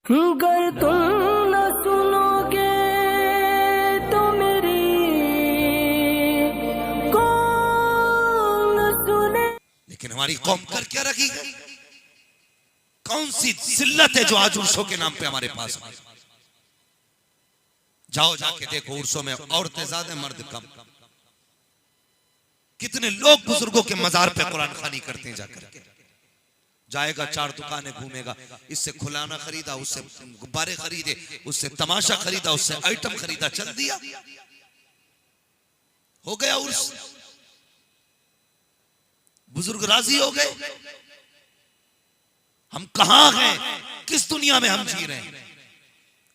गर तुम न सुनोगे तो मेरी कौन सुने। लेकिन हमारी कौम कर क्या रखी है? कौन सी जिल्लत है जो आज उर्सों के नाम पे हमारे पास है? जाओ जाके देखो उर्सों में औरतें ज्यादा मर्द कम। कितने लोग बुजुर्गों के मजार पे कुरान खानी करते हैं जाकर के। जाएगा 4 दुकानें घूमेगा, इससे खुलाना खरीदा, उससे गुब्बारे खरीदे, उससे तमाशा खरीदा, उससे आइटम खरीदा, चल दिया, हो गया उर्स। बुजुर्ग राजी हो गए। हम कहां हैं? किस दुनिया में हम जी रहे हैं?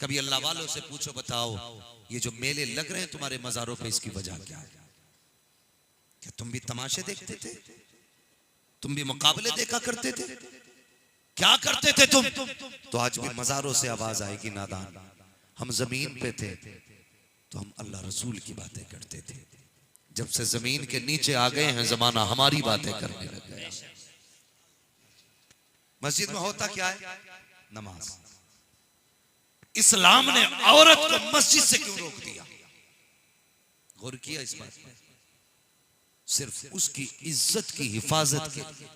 कभी अल्लाह वालों से पूछो, बताओ ये जो मेले लग रहे हैं तुम्हारे मजारों पे, इसकी वजह क्या है? क्या तुम भी तमाशे देखते थे? तुम भी मुकाबले देखा करते थे? क्या करते थे तुम? तो आज भी मजारों से आवाज आएगी, नादान। हम जमीन पे थे तो हम अल्लाह रसूल की बातें करते थे। जब से जमीन के नीचे आ गए हैं, जमाना हमारी बातें करने लग गया। मस्जिद में होता क्या है? नमाज। इस्लाम ने औरत को मस्जिद से क्यों रोक दिया? गौर किया इस बात पर? सिर्फ उसकी इज्जत की हिफाजत के लिए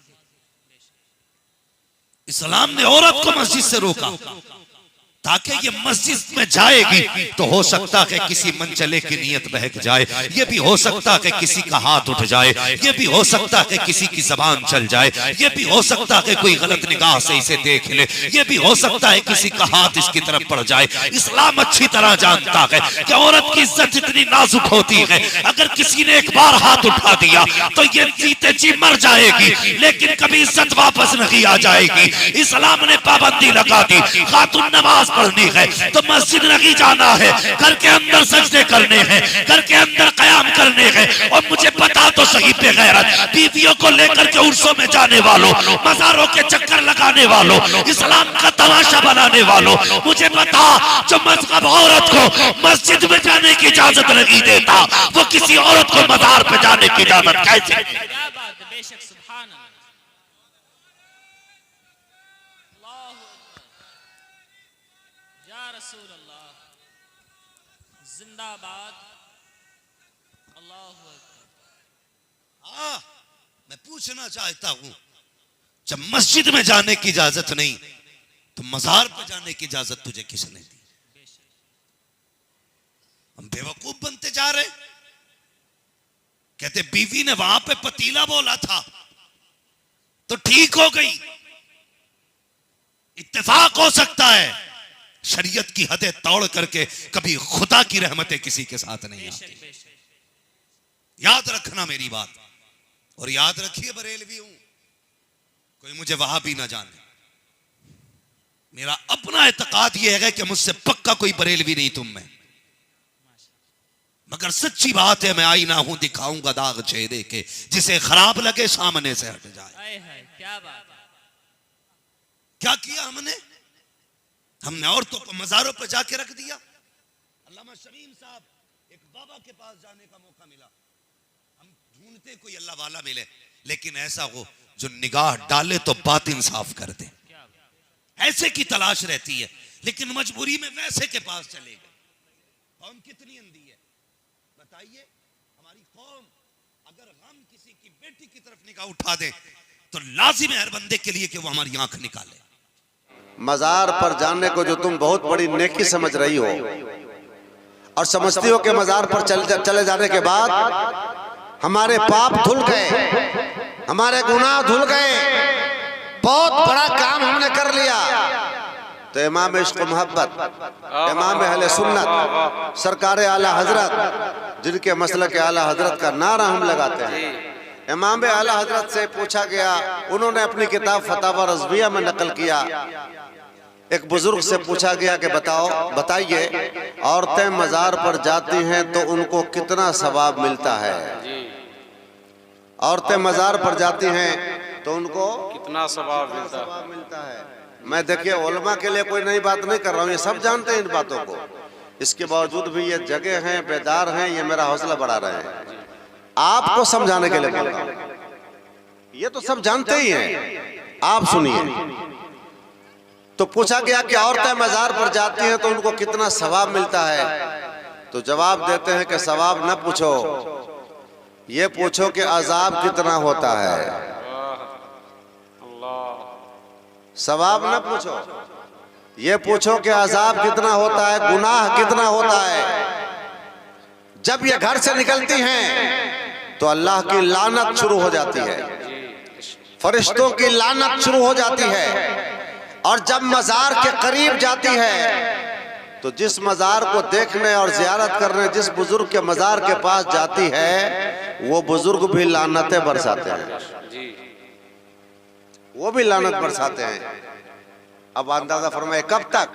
इस्लाम ने औरत को मस्जिद से रोका, ताकि ये मस्जिद में जाएगी तो हो सकता है किसी मनचले की नीयत बहक जाए, ये भी हो सकता है किसी का हाथ उठ जाए, ये भी हो सकता है किसी की जबान चल जाए, ये भी हो सकता है कोई गलत निगाह से इसे देख ले, ये भी हो सकता है किसी का हाथ इसकी तरफ पड़ जाए। इस्लाम अच्छी तरह जानता है कि औरत की इज्जत इतनी नाजुक होती है, अगर किसी ने एक बार हाथ उठा दिया तो ये जीते जी मर जाएगी, लेकिन कभी इज्जत वापस नहीं आ जाएगी। इस्लाम ने पाबंदी लगा दी, खातून नमाज पढ़नी है तो मस्जिद नहीं जाना है, घर के अंदर सजदे करने हैं, घर के अंदर कयाम करने हैं। और मुझे बता तो सही बेगैरत बीवियों को लेकर के उर्सों में जाने वालों, मज़ारों के चक्कर लगाने वालों, इस्लाम का तमाशा बनाने वालों, मुझे बता, जो मजहब औरत को मस्जिद में जाने की इजाजत नहीं देता, वो किसी औरत को मज़ार पे जाने की इजाजत कैसे? बेशक सुभान अल्लाह। या रसूल अल्लाह जिंदाबाद। अल्लाहु अकबर। मैं पूछना चाहता हूं, जब मस्जिद में जाने की इजाजत नहीं तो मजार पर जाने की इजाजत तुझे किसने दी? हम बेवकूफ बनते जा रहे। कहते बीवी ने वहां पे पतीला बोला था तो ठीक हो गई, इत्तेफाक हो सकता है। शरीयत की हदें तोड़ करके कभी खुदा की रहमतें किसी के साथ नहीं आती। याद रखना मेरी बात, और याद रखिए बरेलवी हूं, कोई मुझे वहां भी ना जाने। मेरा अपना एतकाद यह है कि मुझसे पक्का कोई बरेलवी नहीं तुम में, मगर सच्ची बात है, मैं आईना हूं, दिखाऊंगा दाग छेदे के, जिसे खराब लगे सामने से हट जाए। क्या बात है? क्या किया हमने? हमने औरतों को मज़ारों पर जाके रख दिया। अल्लामा शमीम साहब, एक बाबा के पास जाने का मौका मिला। हम ढूंढते कोई अल्लाह वाला मिले, लेकिन ऐसा हो जो निगाह डाले तो बातिन साफ कर दे, ऐसे की तलाश रहती है। लेकिन मजबूरी में वैसे के पास चले गए। कौम कितनी अंधी है बताइए। हमारी कौम अगर हम किसी की बेटी की तरफ निगाह उठा दे तो लाजिम है हर बंदे के लिए कि वो हमारी आंख निकाले। मजार पर जाने को जो तुम बहुत बड़ी नेकी समझ रही हो, और समझती हो कि मजार पर चले जाने के बाद हमारे पाप धुल गए, हमारे गुनाह धुल गए, बहुत बड़ा काम हमने कर लिया, तो इमाम इश्क मोहब्बत, इमाम अहले सुन्नत, सरकार आला हजरत, जिनके मसलक आला हजरत का नारा हम लगाते हैं, इमाम आला हजरत से पूछा गया, उन्होंने अपनी किताब फतावा रज़विया में नकल किया। एक बुजुर्ग से पूछा गया कि बताइए, औरतें मजार पर जाती हैं तो उनको कितना सवाब मिलता है? औरतें मजार पर जाती हैं तो उनको कितना सवाब मिलता है? मैं देखिए उलमा के लिए कोई नई बात नहीं कर रहा हूँ, ये सब जानते हैं इन बातों को। इसके बावजूद भी ये जगह हैं, बेदार हैं, ये मेरा हौसला बढ़ा रहे हैं। आपको समझाने के लिए बोल रहा हूं, ये तो सब जानते ही हैं। आप सुनिए, तो पूछा गया कि औरतें मजार पर जाती हैं तो उनको कितना सवाब मिलता है? तो जवाब देते हैं कि सवाब न पूछो, ये पूछो कि अजाब कितना होता है। सवाब न पूछो, ये पूछो कि अजाब कितना होता है, गुनाह कितना होता है। जब ये घर से निकलती हैं तो अल्लाह की लानत शुरू हो जाती है, फरिश्तों की लानत शुरू हो जाती है। और जब मजार के करीब जाती है तो जिस मजार को देखने और जियारत करने जिस बुजुर्ग के मजार के पास जाती है वो बुजुर्ग भी लानतें बरसाते हैं, वो भी लानत बरसाते हैं। अब अंदाजा फरमाए कब तक?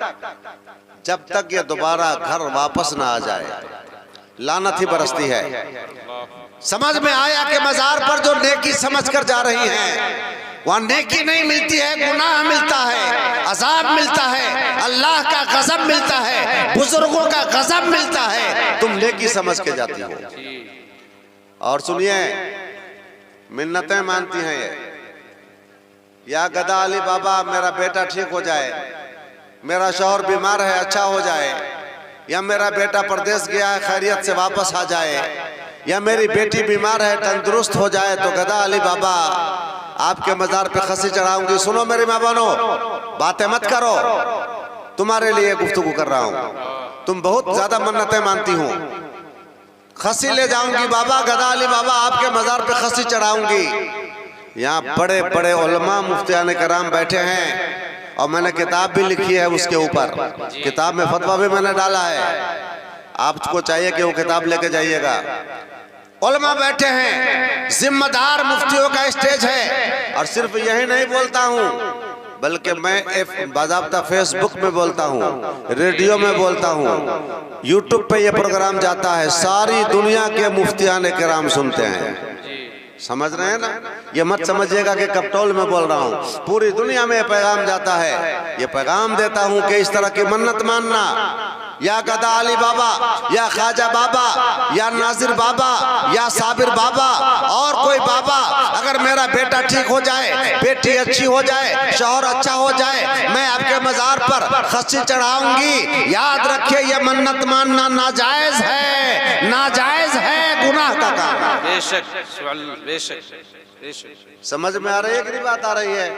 जब तक ये दोबारा घर वापस ना आ जाए, लानत ही बरसती है। समझ में आया कि मजार पर जो नेकी समझ कर जा रही हैं वहां नेकी नहीं मिलती है, गुनाह मिलता है, अजाब मिलता है, अल्लाह का गजब मिलता है, बुजुर्गों का गजब मिलता है। तुम नेकी समझ के जाती हो। और सुनिए, मिन्नतें मानती हैं ये, या गदा अली बाबा मेरा बेटा ठीक हो जाए, मेरा शौहर बीमार है अच्छा हो जाए, या मेरा बेटा परदेश गया है खैरियत से वापस आ जाए, या मेरी बेटी बीमार है तंदुरुस्त हो जाए तो गदा अली बाबा आपके मजार पे खसी चढ़ाऊंगी। सुनो मेरी माँ बहनों, बातें मत करो, तुम्हारे लिए गुफ्तगू कर रहा हूँ। तुम बहुत ज्यादा मन्नतें मानती हो, खसी ले जाऊंगी बाबा, गदा अली बाबा आपके मजार पे खसी चढ़ाऊंगी। यहाँ बड़े बड़े उलमा मुफ्तियान कराम बैठे हैं और मैंने किताब भी लिखी है उसके ऊपर, किताब में फतवा भी मैंने डाला है। आपको चाहिए कि वो किताब लेके जाइएगा। उलमा बैठे हैं, जिम्मेदार मुफ्तियों का स्टेज है। और सिर्फ यही नहीं बोलता हूँ, बल्कि मैं बाज़ाब्ता फेसबुक में बोलता हूँ, रेडियो में बोलता हूँ, यूट्यूब पे ये प्रोग्राम जाता है, सारी दुनिया के मुफ्तियान किराम सुनते हैं। समझ रहे हैं ना? ये मत समझिएगा कि कपटोल में बोल रहा हूँ, पूरी दुनिया में ये पैगाम जाता है। ये पैगाम देता हूँ कि इस तरह की मन्नत मानना, या गदा अली बाबा, या ख्वाजा बाबा, या नाजिर बाबा, या साबिर बाबा और कोई बाबा, अगर मेरा बेटा ठीक हो जाए, बेटी अच्छी हो जाए, शौहर अच्छा हो जाए, मैं आपके मजार पर खस्सी चढ़ाऊंगी। याद रखिए, ये मन्नत मानना नाजायज है, नाजायज है, गुनाह का काम। बेशक बेशक बेशक। समझ में आ रही है कि नहीं बात आ रही है?